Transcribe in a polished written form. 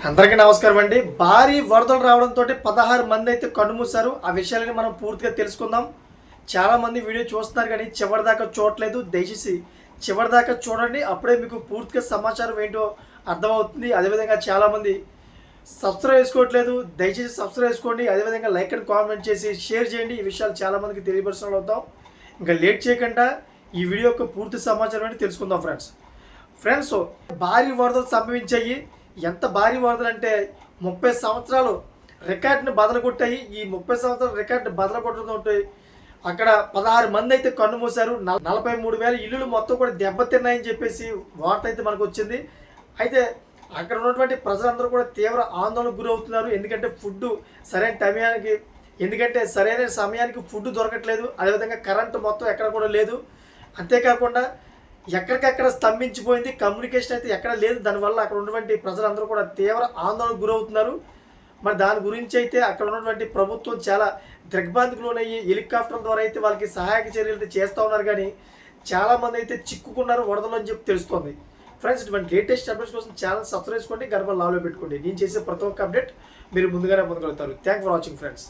అందరికీ నమస్కారం అండి. భారీ వరదలు రావడంతో 16 మంది అయితే కన్నుమూశారు. ఆ విషయాలని మనం పూర్తిగా తెలుసుకుందాం. చాలామంది వీడియో చూస్తున్నారు కానీ చివరిదాకా చూడట్లేదు. దయచేసి చివరిదాకా చూడండి, అప్పుడే మీకు పూర్తిగా సమాచారం ఏంటో అర్థమవుతుంది. అదేవిధంగా చాలామంది సబ్స్క్రైబ్ చేసుకోవట్లేదు. దయచేసి సబ్స్క్రైబ్ చేసుకోండి. అదేవిధంగా లైక్ అండ్ కామెంట్ చేసి షేర్ చేయండి. ఈ విషయాలు చాలామందికి తెలియపరచడం అవుతాం. ఇంకా లేట్ చేయకుండా ఈ వీడియో యొక్క పూర్తి సమాచారం ఏంటి తెలుసుకుందాం ఫ్రెండ్స్. భారీ వరదలు సంభవించాయి. ఎంత భారీ వరదలు అంటే 30 సంవత్సరాలు రికార్డుని బదలగొట్టాయి. ఈ 30 సంవత్సరాల రికార్డుని బదలగొట్టడంతో అక్కడ 16 మంది అయితే కన్నుమూశారు. 43,000 ఇల్లులు మొత్తం కూడా దెబ్బతిన్నాయని చెప్పేసి వార్త అయితే మనకు వచ్చింది. అయితే అక్కడ ఉన్నటువంటి ప్రజలందరూ కూడా తీవ్ర ఆందోళనకు గురవుతున్నారు. ఎందుకంటే సరైన సమయానికి ఫుడ్ దొరకట్లేదు. అదేవిధంగా కరెంటు మొత్తం ఎక్కడ కూడా లేదు. అంతేకాకుండా ఎక్కడికక్కడ స్తంభించిపోయింది. కమ్యూనికేషన్ అయితే ఎక్కడ లేదు. దానివల్ల అక్కడ ఉన్నటువంటి ప్రజలందరూ కూడా తీవ్ర ఆందోళనకు గురవుతున్నారు. మరి దాని గురించి అయితే అక్కడ ఉన్నటువంటి ప్రభుత్వం చాలా దిగ్భ్రాంతికి లోనయ్యి హెలికాప్టర్ల ద్వారా అయితే వాళ్ళకి సహాయక చర్యలు అయితే చేస్తూ ఉన్నారు. కానీ చాలామంది అయితే చిక్కుకున్నారు వరదలు అని చెప్పి తెలుస్తుంది. ఫ్రెండ్స్, ఇటువంటి లేటెస్ట్ అప్డేట్స్ కోసం ఛానల్ సబ్స్క్రైబ్ చేసుకోండి, గర్భం లాలో పెట్టుకోండి. నేను చేసే ప్రతి ఒక్క అప్డేట్ మీరు ముందుగానే పొందగలుగుతారు. Thank for watching friends.